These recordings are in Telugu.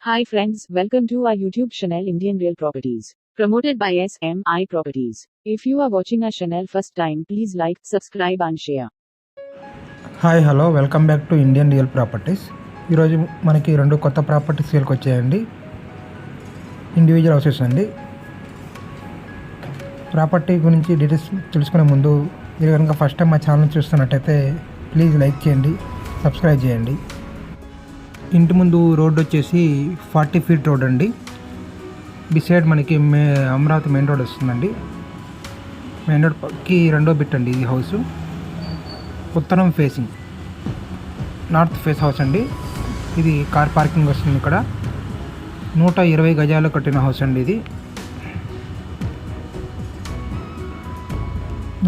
Hi friends, welcome to our YouTube channel Indian Real Properties, promoted by SMI Properties. If you are watching our channel first time, please like, subscribe and share. Hi hello welcome back to Indian real properties. ఈరోజు మనకి రెండు కొత్త ప్రాపర్టీస్ సేల్కి వచ్చాయండి. ఇండివిజువల్ హౌసెస్ అండి. ప్రాపర్టీ గురించి డీటెయిల్స్ తెలుసుకునే ముందు మీరు కనుక ఫస్ట్ టైం మా ఛానల్ చూస్తున్నట్టయితే ప్లీజ్ లైక్ చేయండి, సబ్స్క్రైబ్ చేయండి. ఇంటి ముందు రోడ్ వచ్చేసి 40 ఫీట్ రోడ్ అండి. బిసైడ్ మనకి అమరావతి మెయిన్ రోడ్ వస్తుందండి. మెయిన్ రోడ్కి రెండో బిట్ అండి ఇది హౌస్. ఉత్తరం ఫేసింగ్ నార్త్ ఫేస్ హౌస్ అండి. ఇది కార్ పార్కింగ్ వస్తుంది. ఇక్కడ 120 గజాలు కట్టిన హౌస్ అండి. ఇది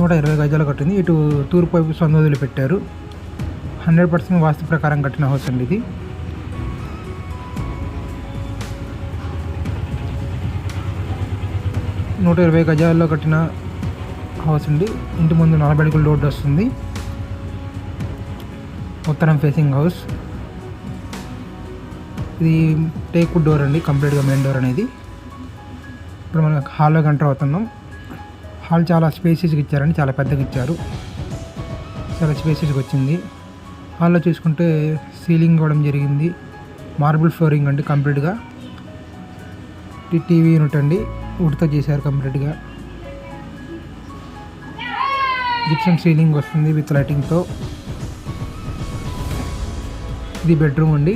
120 గజాలు కట్టింది. ఇటు తూర్పు వైపు సందులు పెట్టారు. 100% వాస్తు ప్రకారం కట్టిన హౌస్ అండి. ఇది 120 గజాల్లో కట్టిన హౌస్ అండి. ఇంటి ముందు 40 అడుగుల రోడ్డు వస్తుంది. ఉత్తరం ఫేసింగ్ హౌస్. ఇది టేక్ వుడ్ డోర్ అండి, కంప్లీట్గా మెయిన్ డోర్ అనేది. ఇప్పుడు మనం హాల్లోకి ఎంటర్ అవుతున్నాం. హాల్ చాలా స్పేసెస్గా ఇచ్చారండి, చాలా పెద్దగా ఇచ్చారు. చాలా స్పేసెస్గా వచ్చింది. హాల్లో చూసుకుంటే సీలింగ్ ఇవ్వడం జరిగింది. మార్బుల్ ఫ్లోరింగ్ అండి కంప్లీట్గా. టీవీ యూనిట్ అండి, వుడ్తో చేశారు కంప్లీట్గా. జిప్సమ్ సీలింగ్ వస్తుంది విత్ లైటింగ్తో. ఇది బెడ్రూమ్ అండి.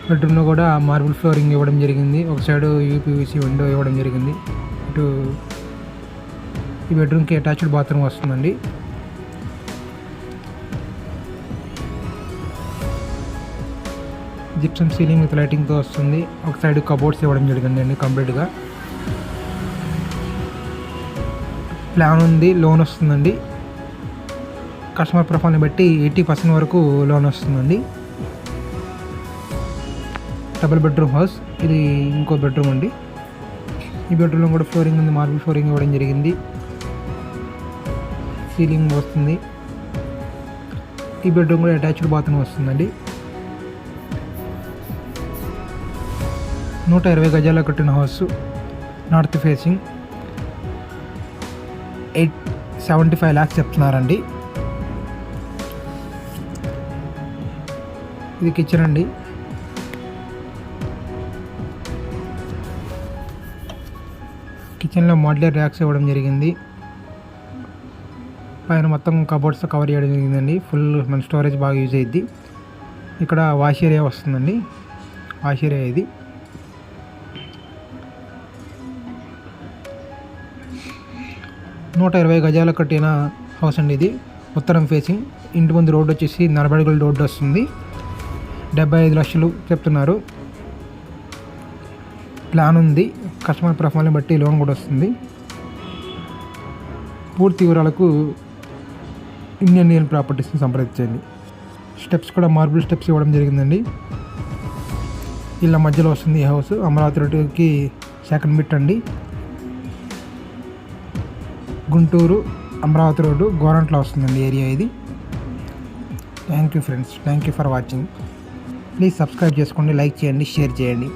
బెడ్రూమ్లో కూడా మార్బుల్ ఫ్లోరింగ్ ఇవ్వడం జరిగింది. ఒక సైడ్ యూపీవీసీ విండో ఇవ్వడం జరిగింది. ఇటు ఈ బెడ్రూమ్కి అటాచ్డ్ బాత్రూమ్ వస్తుందండి. జిప్సమ్ సీలింగ్ విత్ లైటింగ్తో వస్తుంది. ఒక సైడ్ కబోర్డ్స్ ఇవ్వడం జరిగిందండి కంప్లీట్గా. ప్లాన్ ఉంది, లోన్ వస్తుందండి. కస్టమర్ ప్రొఫైల్ని బట్టి 80% వరకు లోన్ వస్తుందండి. Double bedroom house. ఇది ఇంకో బెడ్రూమ్ అండి. ఈ బెడ్రూమ్లో కూడా ఫ్లోరింగ్ ఉంది, మార్బుల్ ఫ్లోరింగ్ ఇవ్వడం జరిగింది. సీలింగ్ వస్తుంది. ఈ బెడ్రూమ్ కూడా అటాచ్డ్ బాత్రూమ్ వస్తుందండి. 120 గజాల్లో కట్టిన హౌస్. North facing. 875 lakhs చెప్తున్నారండి. ఇది కిచెన్ అండి. కిచెన్లో మోడ్యులర్ ర్యాక్స్ ఇవ్వడం జరిగింది. పైన మొత్తం కబోర్డ్స్తో కవర్ చేయడం జరిగిందండి. ఫుల్ మన స్టోరేజ్ బాగా యూజ్ అయ్యిద్ది. ఇక్కడ వాష్ ఏరియా వస్తుందండి. వాష్ ఏరియా ఇది. నూట 120 గజాలు కట్టిన హౌస్ అండి. ఇది ఉత్తరం ఫేసింగ్. ఇంటి ముందు రోడ్డు వచ్చేసి 40 అడుగుల రోడ్డు వస్తుంది. 75 లక్షలు చెప్తున్నారు. ప్లాన్ ఉంది. కస్టమర్ ప్రొఫైల్ని బట్టి లోన్ కూడా వస్తుంది. పూర్తి వివరాలకు ఇండియన్ రియల్ ప్రాపర్టీస్ని సంప్రదించండి. స్టెప్స్ కూడా మార్బుల్ స్టెప్స్ ఇవ్వడం జరిగిందండి. ఇళ్ళ మధ్యలో వస్తుంది ఈ హౌస్. అమరావతి రోడ్డుకి సెకండ్ బిట్ అండి. గుంటూరు అమరావతి రోడ్డు గోరంట్లో వస్తుందండి ఏరియా ఇది. Thank you friends, thank you for watching. Please subscribe చేసుకోండి, లైక్ చేయండి, షేర్ చేయండి.